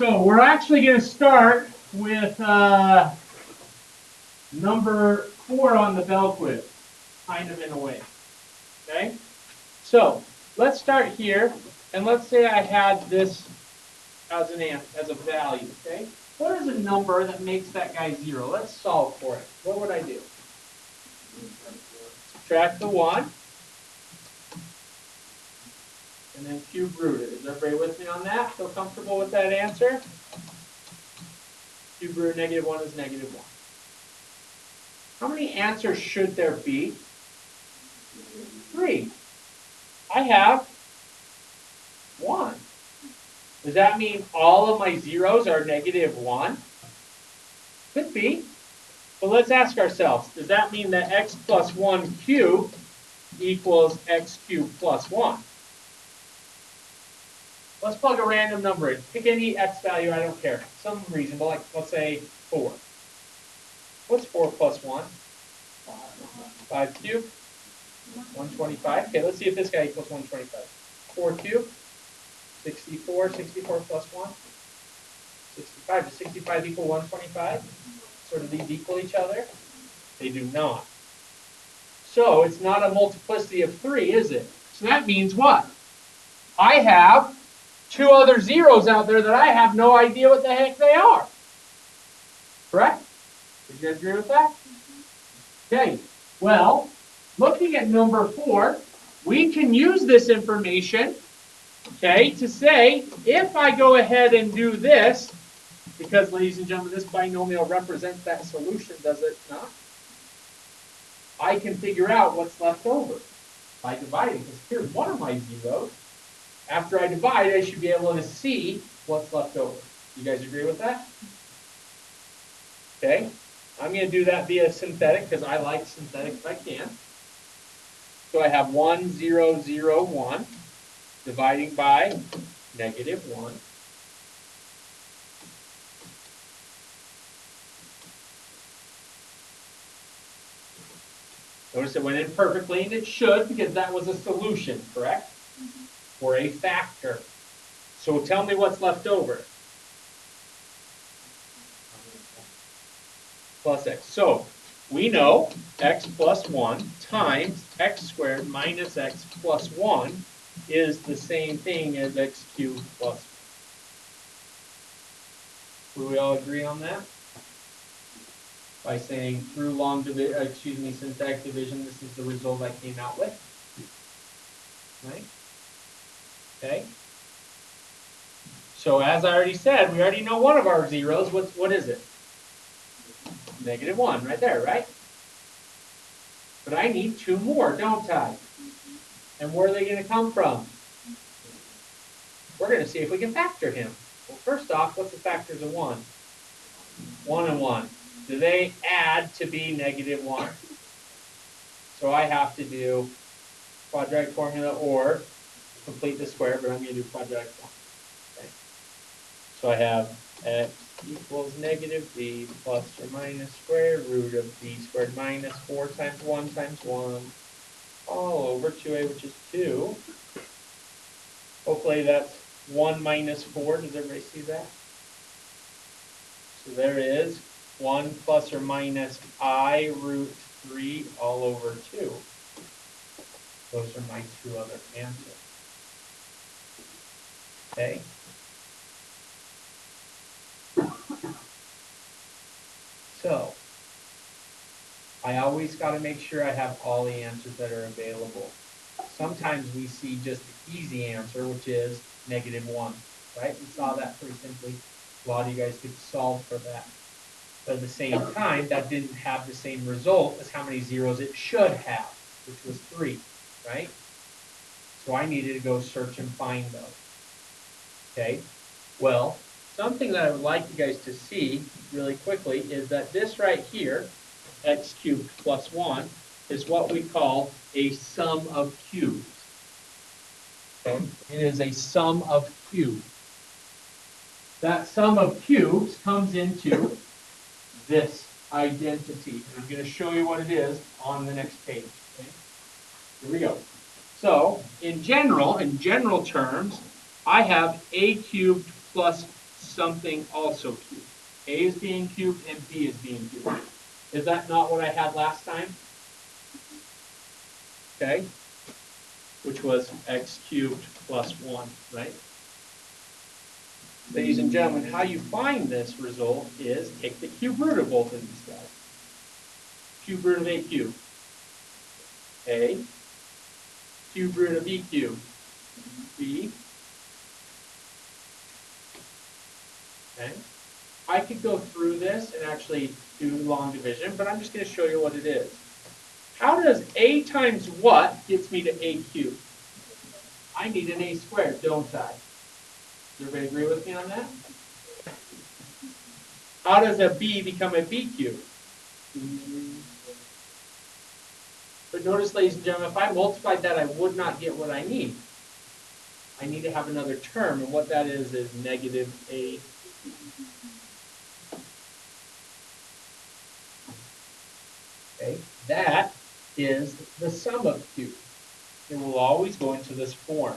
So we're actually going to start with number 4 on the Bell quiz, kind of in a way. Okay? So let's start here, and let's say I had this as a value. Okay? What is a number that makes that guy 0? Let's solve for it. What would I do? Subtract the 1. And then cube root it. Is everybody with me on that? Feel comfortable with that answer? Cube root of -1 is -1. How many answers should there be? 3. I have 1. Does that mean all of my zeros are -1? Could be. But let's ask ourselves, does that mean that x plus 1 cubed equals x cubed plus 1? Let's plug a random number in. Pick any x value, I don't care. Some reasonable, like let's say 4. What's 4 plus 1? 5 cubed? 125. Okay, let's see if this guy equals 125. 4 cubed? 64. 64 plus 1? 65. Does 65 equal 125? Sort of these equal each other? They do not. So it's not a multiplicity of 3, is it? So that means what? I have 2 other zeros out there that I have no idea what the heck they are. Correct? Did you guys agree with that? Okay. Well, looking at number 4, we can use this information, okay, to say if I go ahead and do this, because, ladies and gentlemen, this binomial represents that solution, does it not? I can figure out what's left over by dividing, because here's one of my zeros. After I divide, I should be able to see what's left over. You guys agree with that? Okay. I'm going to do that via synthetic because I like synthetic if I can. So I have 1, 0, 0, 1 dividing by -1. Notice it went in perfectly, and it should because that was a solution, correct? Or a factor. So tell me what's left over. Plus x. So we know x plus 1 times x squared minus x plus 1 is the same thing as x cubed plus 1. Would we all agree on that? By saying through synthetic division, this is the result I came out with. Right? Okay. So as I already said, we already know one of our zeros. What is it? -1 right there, right? But I need 2 more, don't I? And where are they going to come from? We're going to see if we can factor him. Well, first off, what's the factors of 1? 1 and 1. Do they add to be -1? So I have to do quadratic formula or complete the square, but I'm going to do quadratic formula. Okay. So I have x equals -b plus or minus square root of b squared minus 4 times 1 times 1 all over 2a, which is 2. Hopefully that's 1 minus 4. Does everybody see that? So there is 1 plus or minus I root 3 all over 2. Those are my 2 other answers. Okay. So, I always got to make sure I have all the answers that are available. Sometimes we see just the easy answer, which is -1, right? We saw that pretty simply. A lot of you guys could solve for that. But at the same time, that didn't have the same result as how many zeros it should have, which was 3, right? So I needed to go search and find those. Okay? Well, something that I would like you guys to see really quickly is that this right here, x cubed plus 1, is what we call a sum of cubes. Okay? It is a sum of cubes. That sum of cubes comes into this identity. And I'm going to show you what it is on the next page. Okay? Here we go. So, in general terms, I have a cubed plus something also cubed. A is being cubed and B is being cubed. Is that not what I had last time? Okay. Which was x cubed plus 1, right? Ladies and gentlemen, how you find this result is take the cube root of both of these guys. Cube root of A cubed. A. Cube root of B cubed. B. Okay. I could go through this and actually do long division, but I'm just going to show you what it is. How does A times what gets me to A cubed? I need an A squared, don't I? Does everybody agree with me on that? How does a B become a B cubed? But notice, ladies and gentlemen, if I multiplied that, I would not get what I need. I need to have another term, and what that is negative A. Okay, that is the sum of cubes. It will always go into this form.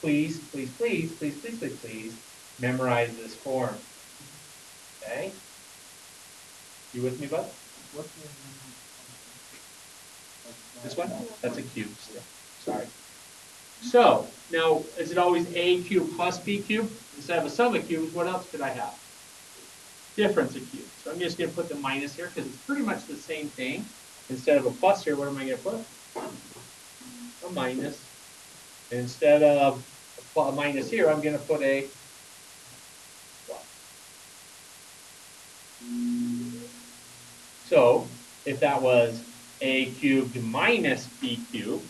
Please, please, please, please, please, please, please, memorize this form. Okay? You with me, bud? This one? That's a cube still. Sorry. So, now, is it always A cubed plus B cubed? Instead of a sum of cubes, what else could I have? Difference of cubes. So I'm just going to put the minus here because it's pretty much the same thing. Instead of a plus here, what am I going to put? A minus. And instead of a minus here, I'm going to put a plus. So, if that was A cubed minus B cubed,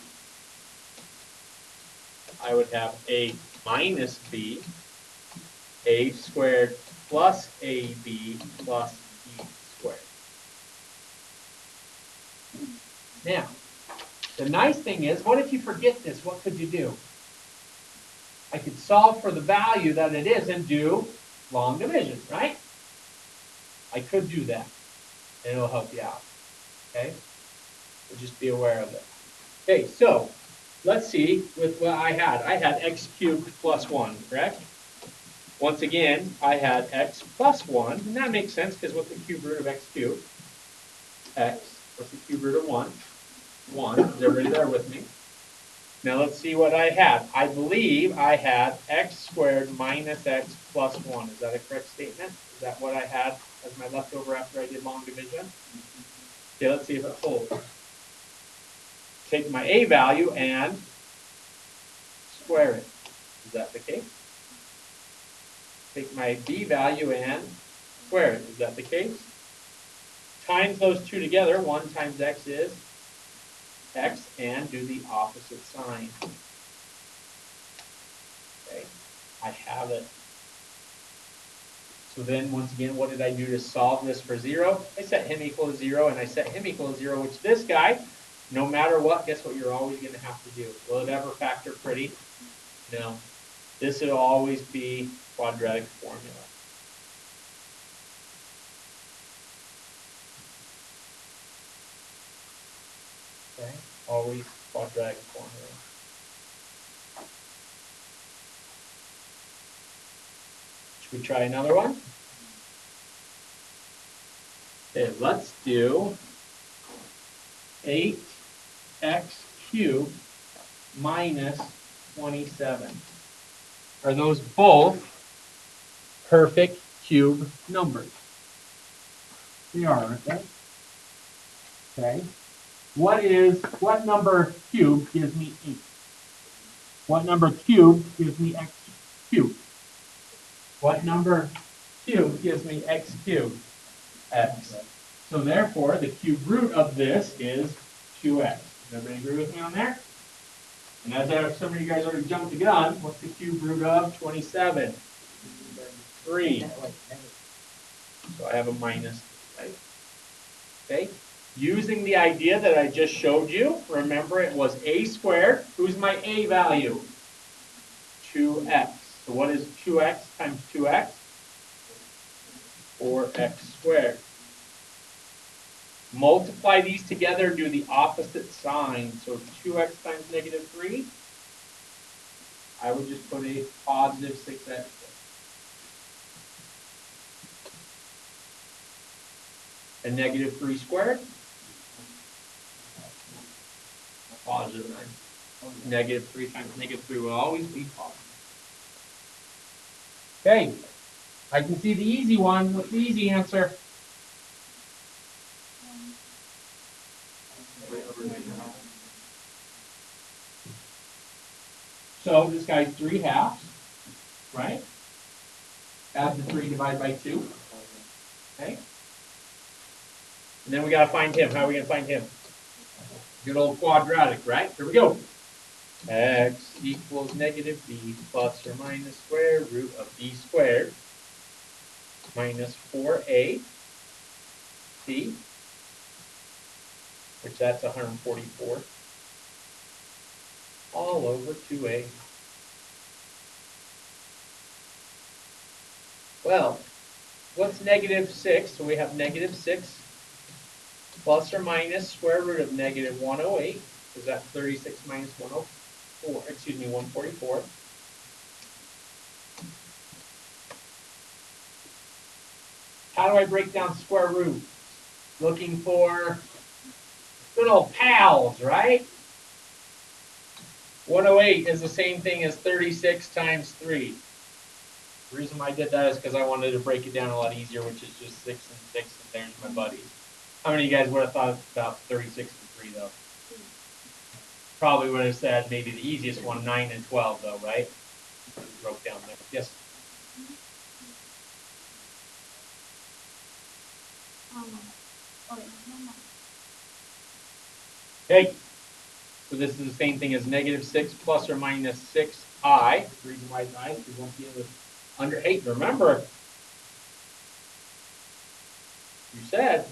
I would have A minus B, A squared plus AB plus B squared. Now, the nice thing is, what if you forget this? What could you do? I could solve for the value that it is and do long division, right? I could do that, and it'll help you out, okay? So just be aware of it. Okay, so let's see with what I had. I had x cubed plus 1, correct? Once again, I had x plus 1, and that makes sense because what's the cube root of x cubed? X. What's the cube root of 1? 1. Is everybody there with me? Now let's see what I had. I believe I had x squared minus x plus 1. Is that a correct statement? Is that what I had as my leftover after I did long division? Okay, let's see if it holds. Take my A value and square it. Is that the case? Take my B value and square it. Is that the case? Times those two together. 1 times x is x, and do the opposite sign. Okay, I have it. So then, once again, what did I do to solve this for 0? I set him equal to 0, and I set him equal to 0, which this guy, no matter what, guess what you're always going to have to do? Will it ever factor pretty? No. This will always be quadratic formula. Okay, always quadratic formula. Should we try another one? Okay, let's do 8x cubed minus 27. Are those both perfect cube numbers? They are, aren't they? Okay. What number cubed gives me 8? What number cubed gives me x cubed? What number cubed gives me x cubed? X. So therefore, the cube root of this is 2x. Does everybody agree with me on there? And as some of you guys already jumped the gun, what's the cube root of 27? 3. So I have a minus, right? Okay. Using the idea that I just showed you, remember it was a squared. Who's my a value? 2x. So what is 2x times 2x? 4x squared. Multiply these together, do the opposite sign. So 2x times negative 3, I would just put a positive 6x. And negative 3 squared? Positive 9. Negative 3 times negative 3 will always be positive. Okay, I can see the easy one. What's the easy answer? So this guy's 3/2, right? Add the 3 divided by 2. Okay. And then we got to find him. How are we going to find him? Good old quadratic, right? Here we go. X equals negative b plus or minus square root of b squared minus 4a c, which that's 144, all over 2a. Well, what's negative 6? So we have negative 6 plus or minus square root of negative 108. Is that 36 minus 104? Excuse me, 144. How do I break down square roots? Looking for good old pals, right? 108 is the same thing as 36 times 3. The reason why I did that is because I wanted to break it down a lot easier, which is just 6 and 6, and there's my buddies. How many of you guys would have thought about 36 and 3, though? Probably would have said maybe the easiest one, 9 and 12, though, right? Broke down there. Yes? Okay. So this is the same thing as negative 6 plus or minus 6i. The reason why it's I is we won't be able to under 8. Remember, you said,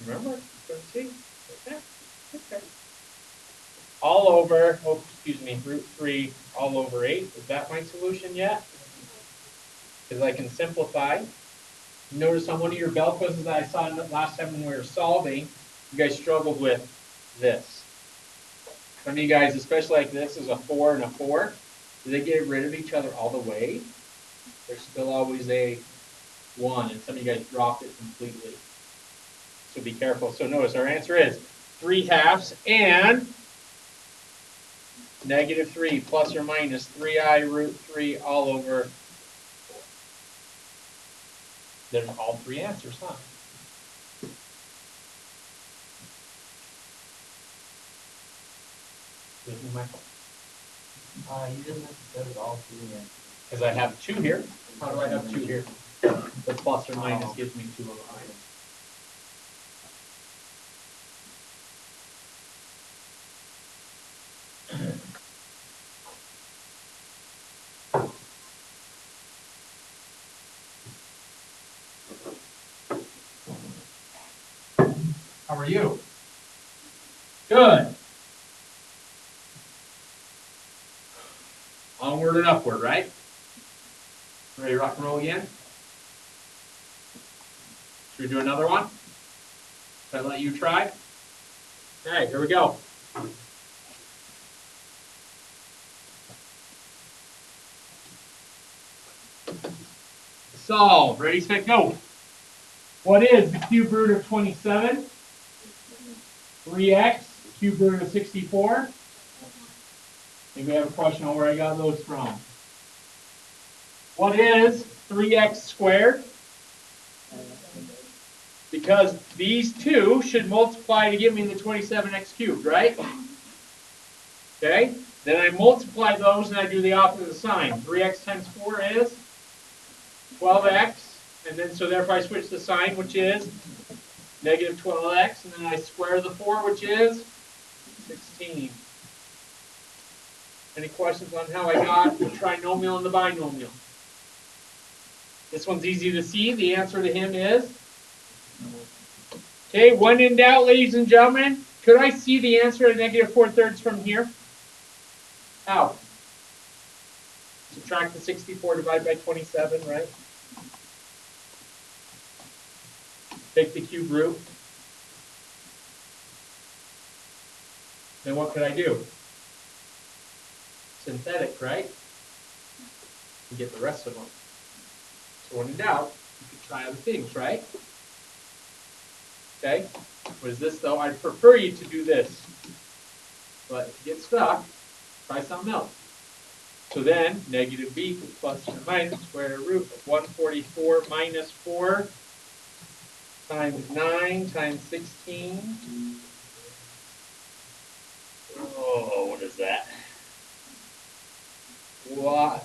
remember, see? Okay. Okay. All over, oh, excuse me, root 3 all over 8. Is that my solution yet? Because I can simplify. Notice on one of your bell quizzes that I saw last time when we were solving, you guys struggled with this. Some of you guys, especially like this, is a 4 and a 4. Do they get rid of each other all the way? There's still always a 1, and some of you guys dropped it completely. So be careful. So notice our answer is 3/2 and negative 3 plus or minus 3i root 3 all over 4. There's all 3 answers, huh? Michael? You didn't necessarily all 3 answers. Because I have 2 here. How do I have 2 here? The plus or minus gives me 2 of I. How are you? Good. Onward and upward, right? Ready to rock and roll again? Should we do another one? Should I let you try? Okay, here we go. Solve. Ready, set, go. What is the cube root of 27? 3x, cube root of 64. Maybe I have a question on where I got those from. What is 3x squared? Because these two should multiply to give me the 27x cubed, right? Okay, then I multiply those and I do the opposite sign. 3x times 4 is 12x, and then so therefore I switch the sign, which is negative 12x, and then I square the 4, which is 16. Any questions on how I got the trinomial and the binomial? This one's easy to see. The answer to him is, okay, when in doubt, ladies and gentlemen, could I see the answer to negative 4/3 from here? How? Subtract the 64 divided by 27, right? Take the cube root. Then what could I do? Synthetic, right? You get the rest of them. So when in doubt, you could try other things, right? Okay? What is this though? I'd prefer you to do this. But if you get stuck, try something else. So then, negative b plus or minus square root of 144 minus 4 times 9 times 16. Oh, what is that?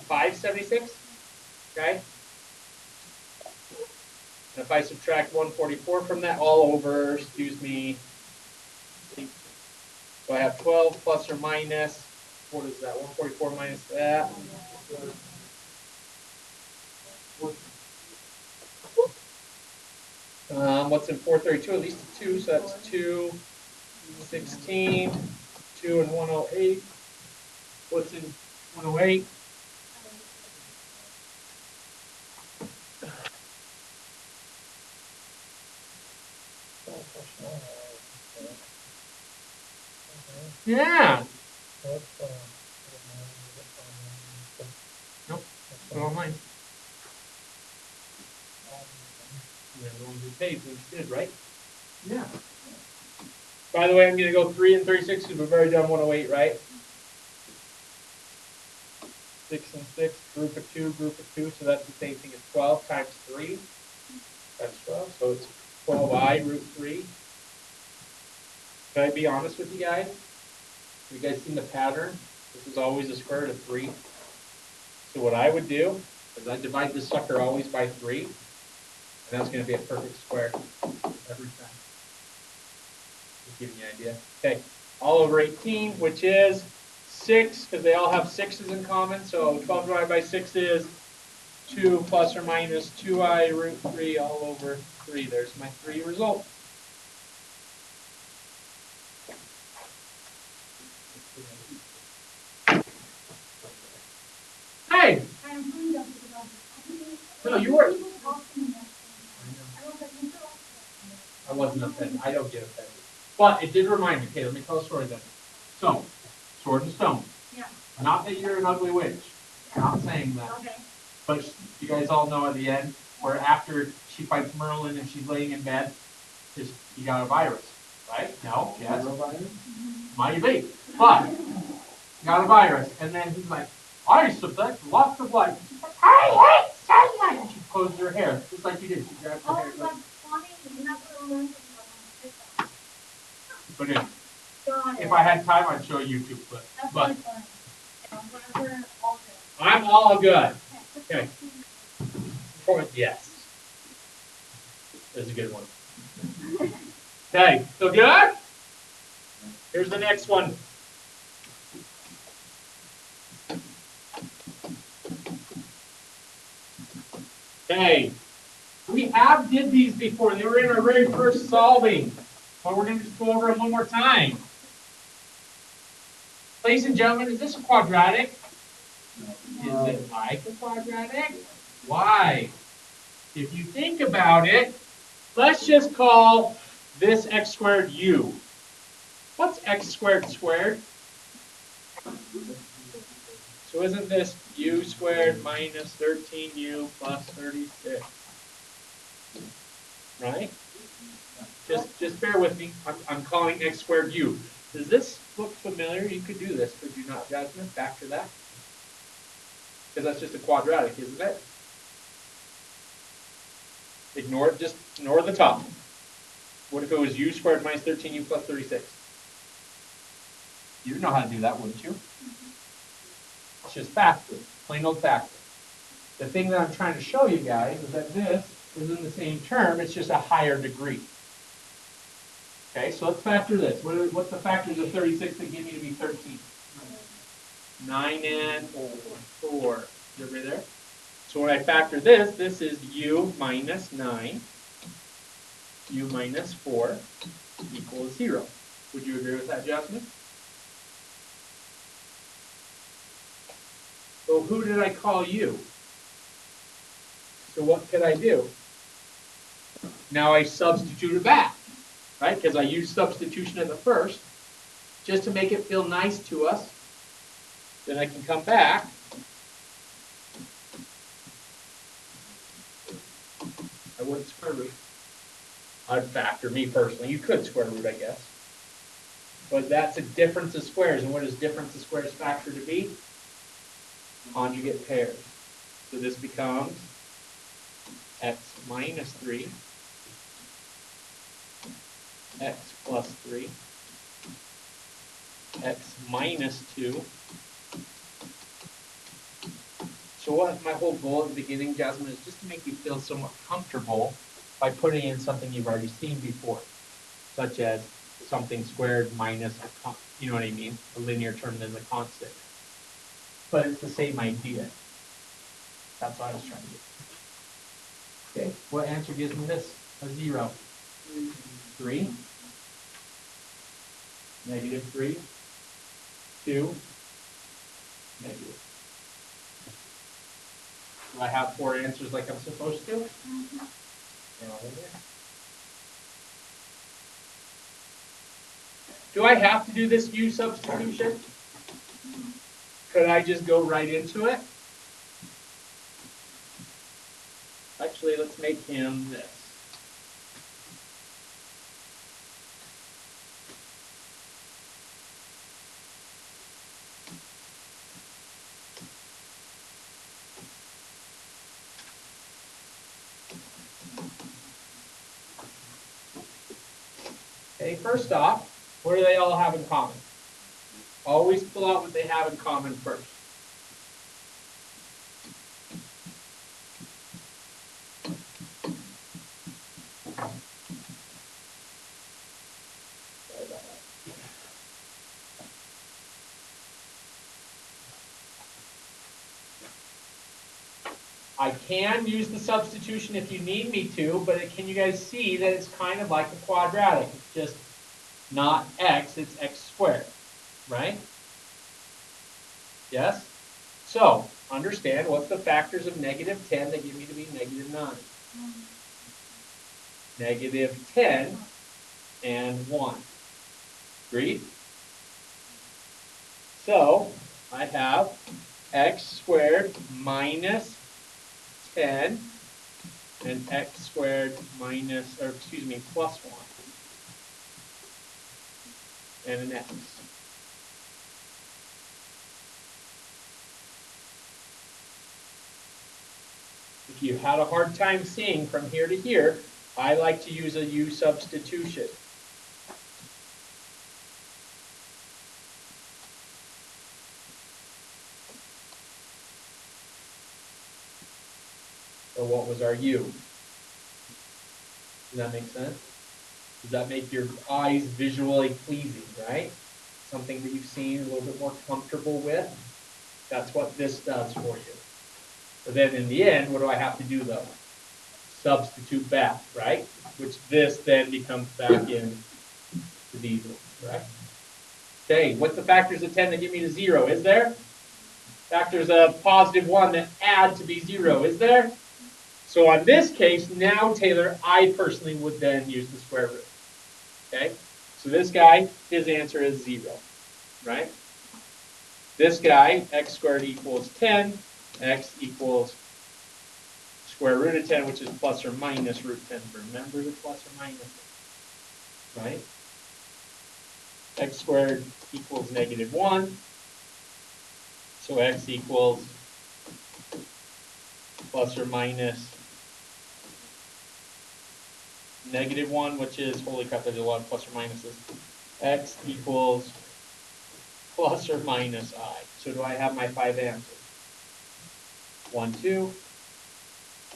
576, okay? And if I subtract 144 from that, all over, excuse me, so I have 12 plus or minus, what is that, 144 minus that? What's in 432? At least a 2, so that's 2, 16, 2 and 108. What's in 108? Yeah. Nope. Put on mine. Everyone who paid when she did, right? Yeah. By the way, I'm going to go 3 and 36 because we've already done 108, right? 6 and 6, group of 2, so that's the same thing as 12 times 3. That's 12, so it's 12i root 3. Can I be honest with you guys? Have you guys seen the pattern? This is always a square root of 3. So what I would do is I divide this sucker always by 3, and that's going to be a perfect square every time. Just giving you an idea. Okay, all over 18, which is 6, because they all have 6's in common. So 12 divided by 6 is 2 plus or minus 2i root 3 all over 3. There's my 3 result. Hey! No, you were. I wasn't offended. I don't get offended. But it did remind me. Okay, let me tell a story then. So, Sword and Stone. Yeah. Not that you're an ugly witch. I'm not saying that. Okay. But you guys all know at the end, where after she fights Merlin and she's laying in bed, he got a virus, right? No? Yes? Might be. But, he got a virus. And then he's like, I suspect lots of light. She's like, I hate sunlight! And she poses her hair, just like you did. She grabbed her hair. Oh, that's funny. You're not going to learn from But anyway, that. if I had time, I'd show a YouTube clip. That's But really funny. Yeah, we're all good. I'm all good. Okay. Yes. That's a good one. Okay, so good? Here's the next one. Okay. We have did these before. They were in our very first solving. But we're going to just go over them one more time. Ladies and gentlemen, is this a quadratic? Is it like a quadratic? Why? If you think about it, let's just call this x squared u. What's x squared squared? So isn't this u squared minus 13u plus 36? Right? Just bear with me. I'm calling x squared u. Does this look familiar? You could do this, could you not, Jasmine? Factor that. Because that's just a quadratic, isn't it? Ignore it, just ignore the top. What if it was u squared minus 13u plus 36? You'd know how to do that, wouldn't you? It's just factor, plain old factor. The thing that I'm trying to show you guys is that this is in the same term, it's just a higher degree. Okay, so let's factor this. What's the factors of 36 that give me to be 13? 9 and 4. Is everybody there? So when I factor this, this is u minus 9, u minus 4 equals 0. Would you agree with that, Jasmine? So who did I call u? So what could I do? Now I substitute it back, right? Because I used substitution at the first, just to make it feel nice to us. Then I can come back. I wouldn't square root. I'd factor, me personally. You could square root, I guess. But that's a difference of squares. And what does difference of squares factor to be? Conjugate pairs. So this becomes x minus 3, x plus 3, x minus 2. So what my whole goal at the beginning, Jasmine, is just to make you feel somewhat comfortable by putting in something you've already seen before, such as something squared minus a you know what I mean, a linear term than the constant. But it's the same idea. That's what I was trying to get. Okay, what answer gives me this? A 0. 3. Negative 3. 2. Negative. Do I have 4 answers like I'm supposed to? Mm-hmm. Do I have to do this u substitution? Could I just go right into it? Actually, let's make him this. Okay, first off, what do they all have in common? Always pull out what they have in common first. I can use the substitution if you need me to, but can you guys see that it's kind of like a quadratic? It's just not x, it's x squared, right? Yes? So, understand what's the factors of negative 10 that give me to be negative 9? Negative 10 and 1. Agreed? So, I have x squared minus 10 and x squared minus, or excuse me, plus 1 and an x. If you had a hard time seeing from here to here, I like to use a u substitution. So what was our u? Does that make sense? Does that make your eyes visually pleasing, right? Something that you've seen a little bit more comfortable with? That's what this does for you. But then in the end, what do I have to do though? Substitute back, right? Which this then becomes back in to these ones, correct? Okay, what's the factors of 10 that give me to 0? Is there? Factors of positive 1 that add to be 0. Is there? So on this case, now Taylor, I personally would then use the square root. Okay? So this guy, his answer is 0, right? This guy, x squared equals 10, x equals square root of 10, which is plus or minus root 10. Remember the plus or minus, right? X squared equals negative 1. So x equals plus or minus negative 1, which is, holy crap, there's a lot of plus or minuses. X equals plus or minus I. So do I have my 5 answers? 1, 2,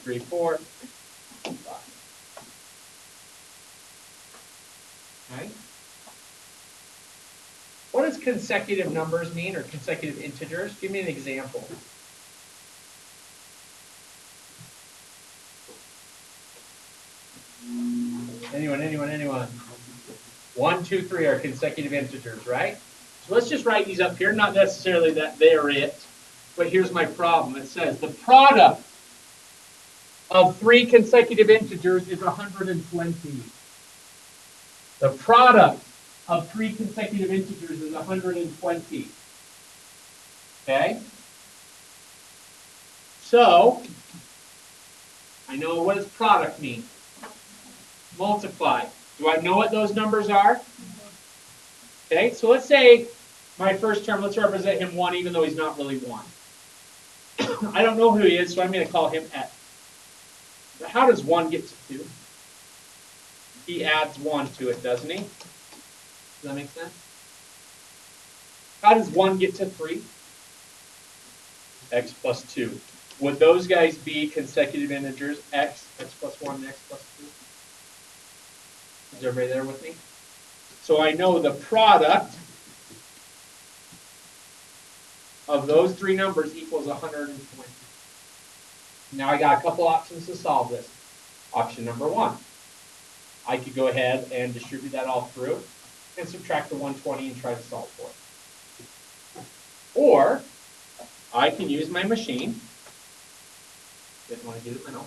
3, 4, 5. Right? What does consecutive numbers mean, or consecutive integers? Give me an example. Anyone? 1, 2, 3 are consecutive integers, right? So let's just write these up here. Not necessarily that they're it, but here's my problem. It says the product of 3 consecutive integers is 120. The product of 3 consecutive integers is 120. Okay? So, I know what does product mean? multiply. Do I know what those numbers are? Okay, so let's say my first term, let's represent him 1 even though he's not really 1. I don't know who he is, so I'm going to call him X. But how does 1 get to 2? He adds 1 to it, doesn't he? Does that make sense? How does 1 get to 3? X plus 2. Would those guys be consecutive integers? X plus 1, and X plus 2? Is everybody there with me? So I know the product of those three numbers equals 120. Now I got a couple options to solve this. Option number 1. I could go ahead and distribute that all through and subtract the 120 and try to solve for it. Or I can use my machine. Didn't want to get it middle.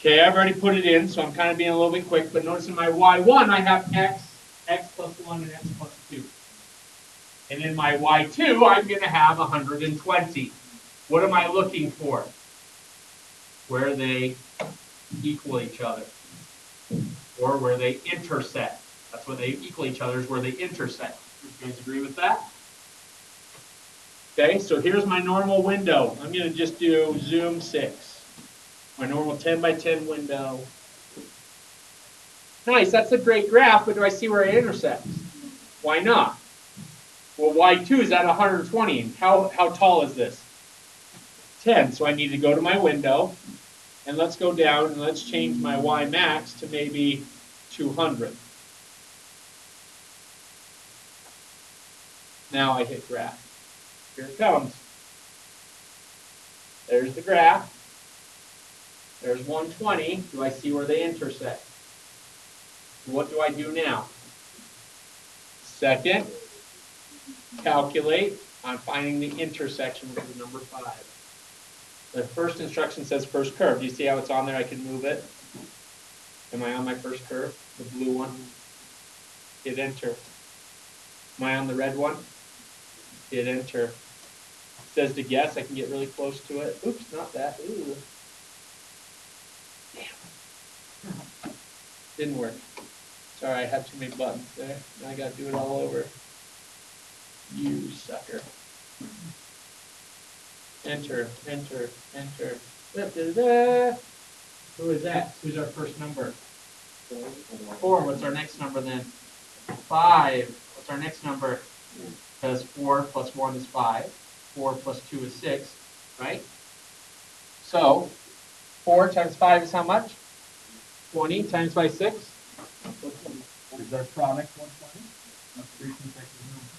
Okay, I've already put it in, so I'm kind of being a little bit quick, but notice in my y1 I have x plus 1, and x plus 2. And in my y2, I'm going to have 120. What am I looking for? Where they equal each other. Or where they intersect. That's where they equal each other, is where they intersect. You guys agree with that? Okay, so here's my normal window. I'm going to just do zoom 6. My normal 10 by 10 window. Nice, that's a great graph, but do I see where it intersects? Why not? Well, y2 is at 120. How tall is this? 10. So I need to go to my window, and let's go down, and let's change my y max to maybe 200. Now I hit graph. Here it comes. There's the graph. There's 120. Do I see where they intersect? What do I do now? Second, calculate. I'm finding the intersection with the number 5. The first instruction says first curve. Do you see how it's on there? I can move it. Am I on my first curve? The blue one? Hit enter. Am I on the red one? Hit enter. It says to guess. I can get really close to it. Oops, not that. Ooh. Damn. Didn't work. Sorry, I had too many buttons there. Now I got to do it all over. You sucker. Enter, enter, enter. Da, da, da. Who is that? Who's our first number? 4. What's our next number then? 5. What's our next number? Because 4 plus 1 is 5. 4 plus 2 is 6, right? So 4 times 5 is how much? 20 times by 6? Is our product 120? That's 3 consecutive numbers.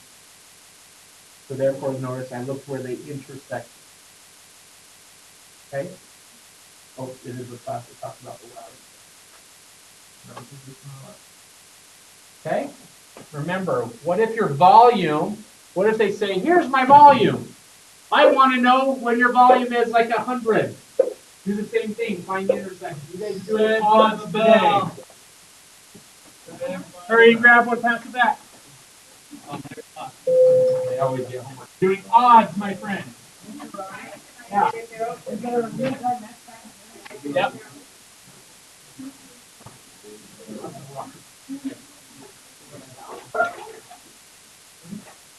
So therefore, notice I look where they intersect. Okay? Oh, it is a class that talks about the ladder. Okay? Remember, what if your volume, what if they say, here's my volume. I want to know when your volume is like 100. Do the same thing, find the intersection. You guys do it odds today. Hurry and grab one, pass it back. They always get homework. Doing odds, my friend. Yeah. Yep.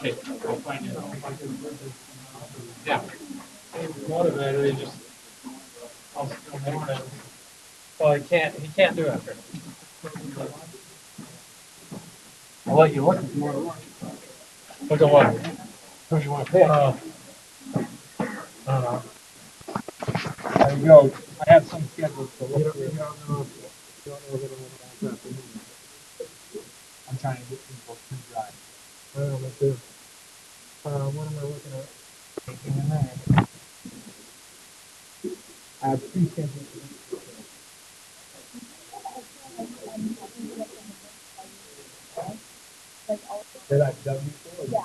Okay, I'll find it. Yeah. Motivated, he just. Well, he can't do it. I'll let you look if you want to look. Look at what? Who you want to pick? I don't know. There you go. I have some scheduled to look through. I'm trying to get people to drive. I don't know, me too. What am I looking at? I have 2 schedules. They're like W4? Yeah.